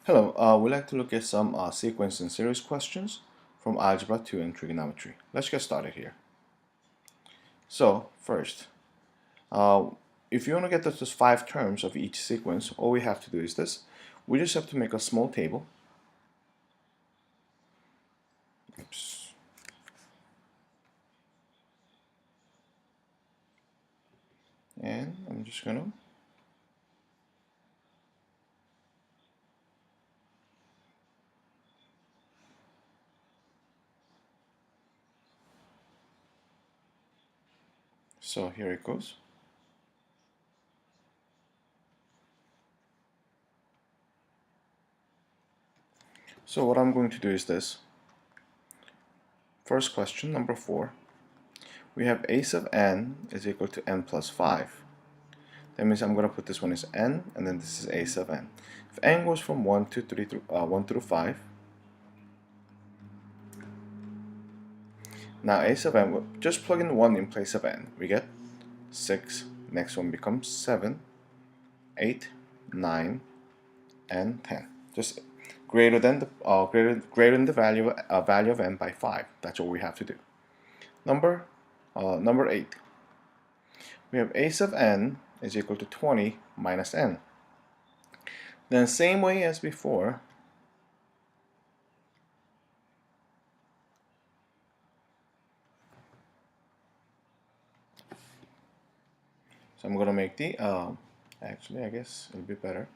Hello, we'd like to look at some sequence and series questions from Algebra 2 and Trigonometry. Let's get started here. So, first, if you want to get those 5 terms of each sequence, all we have to do is this. We just have to make a small table. Oops. And I'm just going to So here it goes. So what I'm going to do is this. First question, number 4. We have a sub n is equal to n plus 5. That means I'm going to put this one as n, and then this is a sub n. If n goes from 1 to 3 through 1 through 5, now a sub n, just plug in 1 in place of n. We get 6. Next one becomes 7, 8, 9, and 10. Just greater than the greater than the value of n by 5. That's all we have to do. Number 8. We have a sub n is equal to 20 minus n. Then same way as before, so I'm going to make the, actually I guess it'll be better.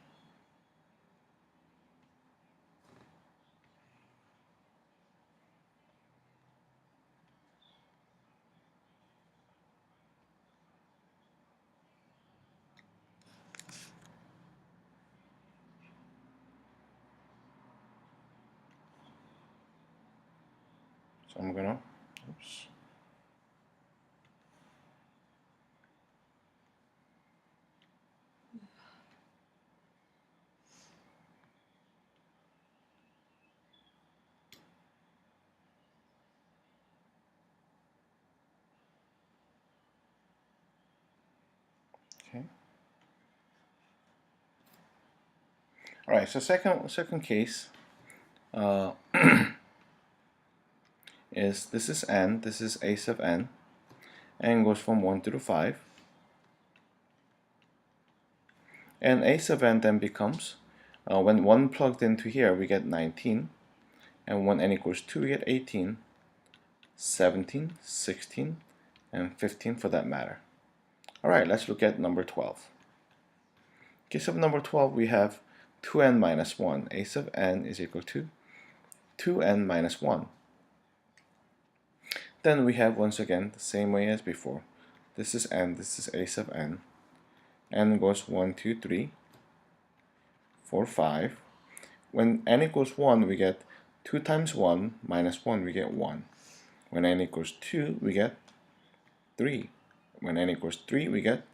So I'm going to, oops. Okay. All right. So second case is this is n. This is a sub n. N goes from 1 through 5. And a sub n then becomes, when 1 plugged into here, we get 19. And when n equals 2, we get 18, 17, 16, and 15 for that matter. Alright, let's look at number 12. Case of number 12, we have 2n minus 1. A sub n is equal to 2n minus 1. Then we have, once again, the same way as before. This is n, this is a sub n. N goes 1, 2, 3, 4, 5. When n equals 1, we get 2 times 1 minus 1, we get 1. When n equals 2, we get 3. When n equals 3, we get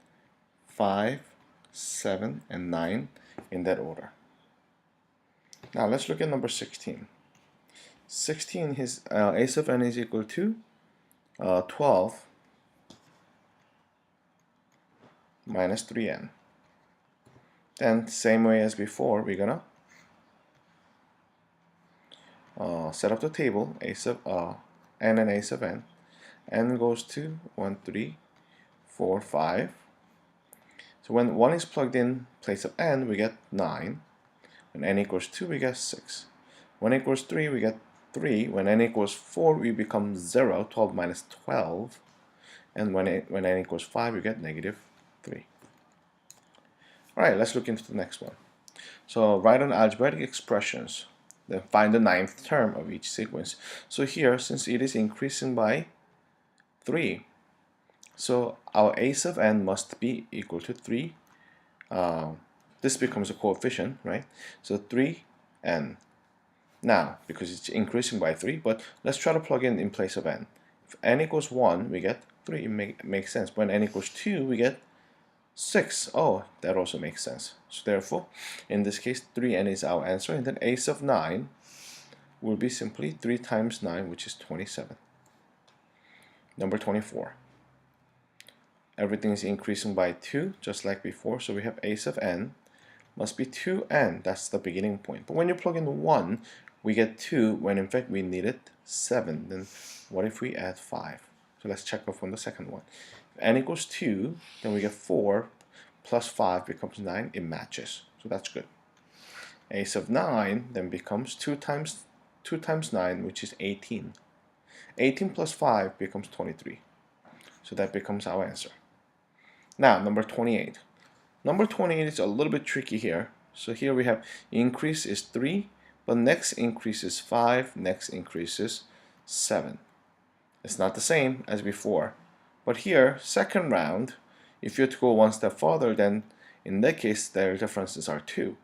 5, 7, and 9 in that order. Now let's look at number 16. 16, his a sub n is equal to 12 minus 3n. Then same way as before, we're gonna set up the table a sub n and a sub n. N goes to 1, 3, 4, 5. So when 1 is plugged in place of n, we get 9. When n equals 2, we get 6. When n equals 3, we get 3. When n equals 4, we become 0, 12 minus 12. And when n equals 5, we get negative 3. Alright, let's look into the next one. So write on algebraic expressions, then find the 9th term of each sequence. So here, since it is increasing by 3, so our a sub n must be equal to 3. This becomes a coefficient, right? So 3n. Now, because it's increasing by 3, but let's try to plug in place of n. If n equals 1, we get 3. It makes sense. When n equals 2, we get 6. Oh, that also makes sense. So therefore, in this case, 3n is our answer. And then a sub 9 will be simply 3 times 9, which is 27. Number 24. Everything is increasing by 2, just like before. So we have a sub n must be 2n. That's the beginning point. But when you plug in 1, we get 2 when in fact we needed 7. Then what if we add 5? So let's check off on the second one. If n equals 2, then we get 4 plus 5 becomes 9. It matches. So that's good. A sub 9 then becomes 2 times 9, which is 18. 18 plus 5 becomes 23. So that becomes our answer. Now, number 28. Number 28 is a little bit tricky here. So here we have increase is 3, but next increase is 5, next increase is 7. It's not the same as before. But here, second round, if you have to go one step further, then in that case, their differences are 2.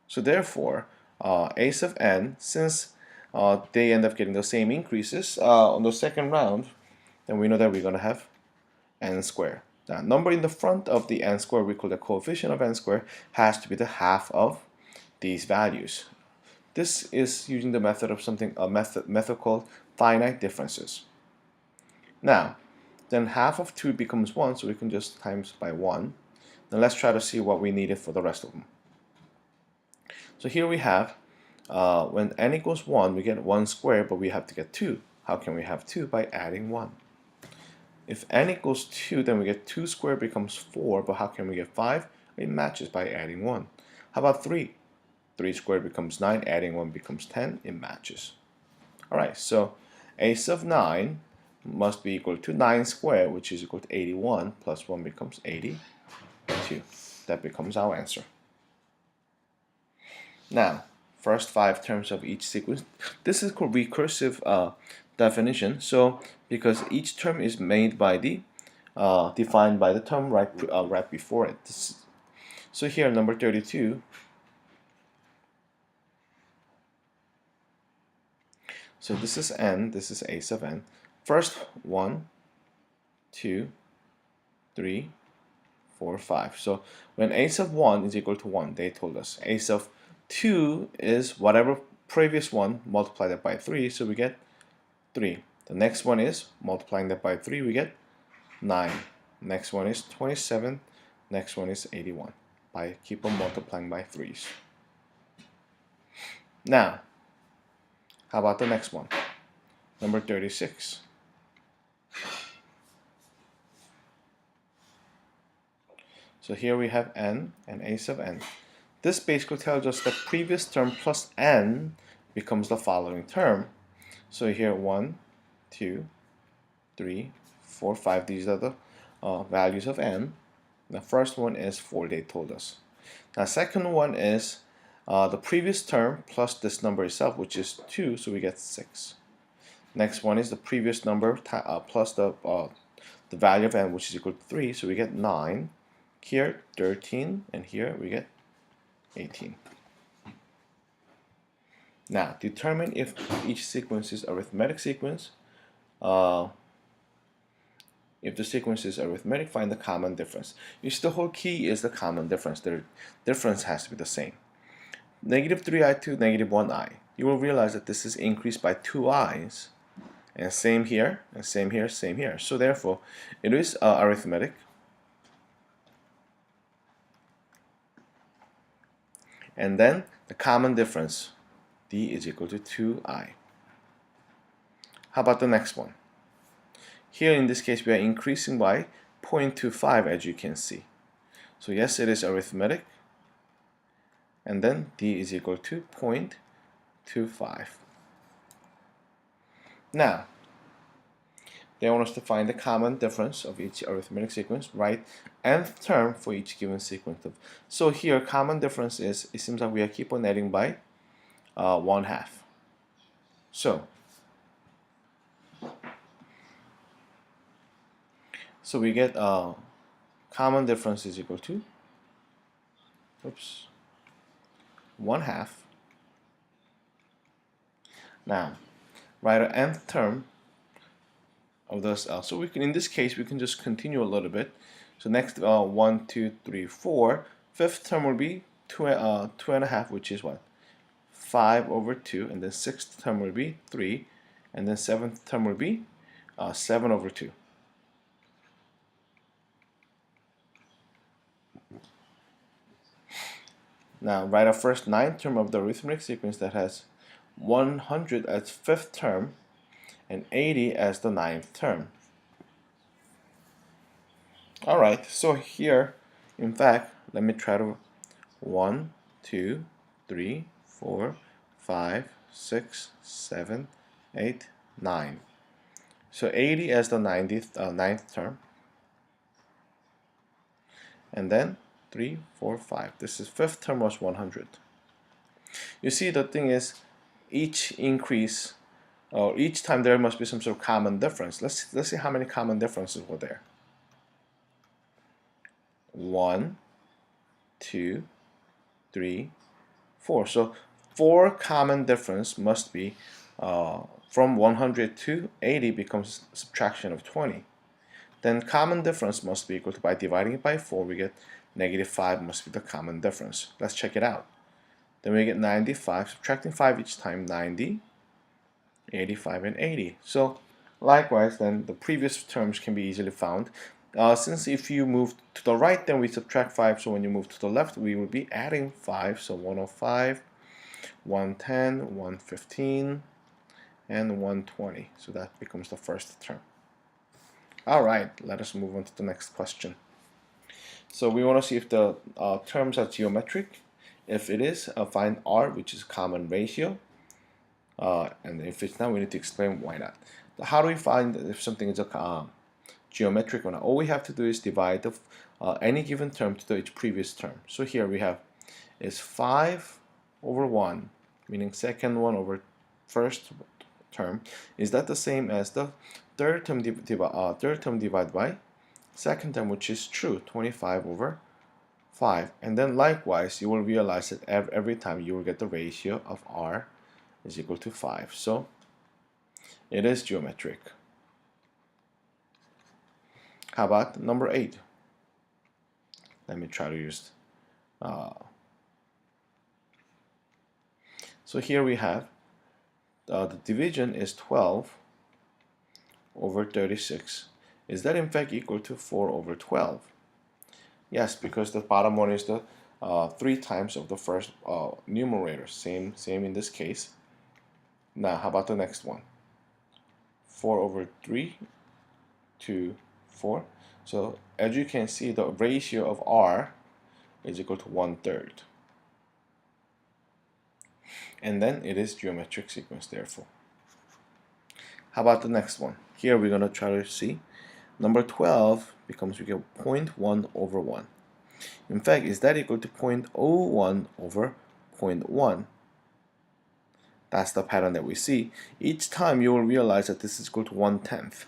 So therefore, a sub n, since they end up getting the same increases on the second round, then we know that we're going to have n squared. Now, number in the front of the n squared, we call the coefficient of n squared, has to be the half of these values. This is using the method of a method called finite differences. Now, then half of 2 becomes 1, so we can just times by 1. Then let's try to see what we needed for the rest of them. So here we have, when n equals 1, we get 1 squared, but we have to get 2. How can we have 2? By adding 1. If n equals 2, then we get 2 squared becomes 4, but how can we get 5? It matches by adding 1. How about 3? 3 squared becomes 9, adding 1 becomes 10, it matches. Alright, so a sub 9 must be equal to 9 squared, which is equal to 81, plus 1 becomes 82. That becomes our answer. Now, first 5 terms of each sequence. This is called recursive definition. So, because each term is made by the defined by the term right before it. So here, number 32. So this is n. This is a sub n. First 1, 2, 3, 4, 5. So when a sub 1 is equal to 1, they told us a sub 2 is whatever previous one, multiply that by 3, so we get 3. The next one is multiplying that by 3, we get 9. Next one is 27. Next one is 81. By keep on multiplying by 3s. Now, how about the next one? Number 36. So here we have n and a sub n. This basically tells us that previous term plus n becomes the following term. So here 1, 2, 3, 4, 5. These are the values of n. The first one is 4, they told us. Now second one is the previous term plus this number itself, which is 2, so we get 6. Next one is the previous number plus the value of n, which is equal to 3, so we get 9. Here 13, and here we get 18. Now, determine if each sequence is arithmetic sequence. If the sequence is arithmetic, find the common difference. You see, the whole key is the common difference. The difference has to be the same. Negative 3i to negative 1i. You will realize that this is increased by 2 i's. And same here, and same here, same here. So therefore, it is arithmetic. And then the common difference, d is equal to 2i. How about the next one? Here in this case we are increasing by 0.25, as you can see. So yes, it is arithmetic. And then d is equal to 0.25. Now, they want us to find the common difference of each arithmetic sequence, write nth term for each given sequence. So here, common difference is, it seems like we are keep on adding by 1/2. So we get common difference is equal to 1/2. Now, write an nth term of this. So we can, in this case, we can just continue a little bit. So next, 1, 2, 3, 4. Fifth term will be 2.5, which is what? 5 over 2, and then sixth term will be 3, and then seventh term will be 7 over 2. Now write a first 9th term of the arithmetic sequence that has 100 as 5th term and 80 as the 9th term. Alright, so here, in fact, let me try to 1, 2, 3, 4, 5, 6, 7, 8, 9. So 80 as the 9th term. And then 3, 4, 5. This is 5th term was 100. You see, the thing is, each increase, or each time there must be some sort of common difference. Let's see how many common differences were there. 1, 2, 3, 4. So 4 common difference must be from 100 to 80 becomes subtraction of 20. Then common difference must be equal to, by dividing it by 4, we get -5 must be the common difference. Let's check it out. Then we get 95, subtracting 5 each time, 90, 85, and 80. So likewise, then the previous terms can be easily found. Since if you move to the right, then we subtract 5, so when you move to the left, we will be adding 5. So 105, 110, 115, and 120. So that becomes the first term. Alright, let us move on to the next question. So we want to see if the terms are geometric. If it is, find R, which is common ratio. And if it's not, we need to explain why not. So how do we find if something is a geometric or not? All we have to do is divide any given term to its previous term. So here we have is 5 over 1, meaning second one over first term. Is that the same as the third term divided by second term, which is true, 25 over 5. And then likewise, you will realize that every time you will get the ratio of R is equal to 5. So it is geometric. How about number 8? Let me try to use so here we have the division is 12 over 36. Is that in fact equal to 4 over 12? Yes, because the bottom one is the 3 times of the first numerator. Same in this case. Now, how about the next one? 4 over 3 to 4. So as you can see, the ratio of R is equal to 1/3. And then it is geometric sequence, therefore. How about the next one? Here we're going to try to see. Number 12 becomes, we get 0.1 over 1. In fact, is that equal to 0.01 over 0.1? That's the pattern that we see. Each time you will realize that this is equal to 1/10.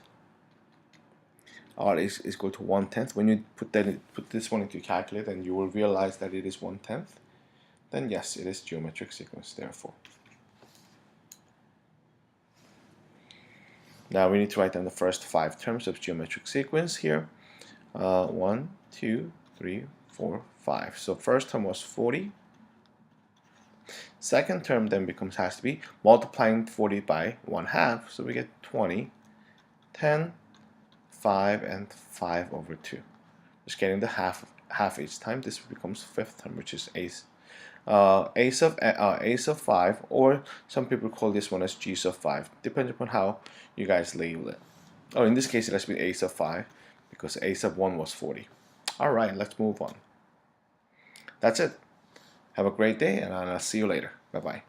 R is equal to 1/10. When you put this one into calculator, and you will realize that it is 1/10. Then yes, it is geometric sequence, therefore. Now we need to write down the first 5 terms of geometric sequence here. 1, 2, 3, 4, 5. So first term was 40. Second term then has to be multiplying 40 by 1/2. So we get 20, 10, 5, and 5 over 2. Just getting the half each time. This becomes 5th term, which is ace of 5, or some people call this one as G sub 5, depending upon how you guys label it. Oh, in this case it has to be ace of 5 because ace of 1 was 40. Alright, let's move on. That's it. Have a great day, and I'll see you later. Bye-bye.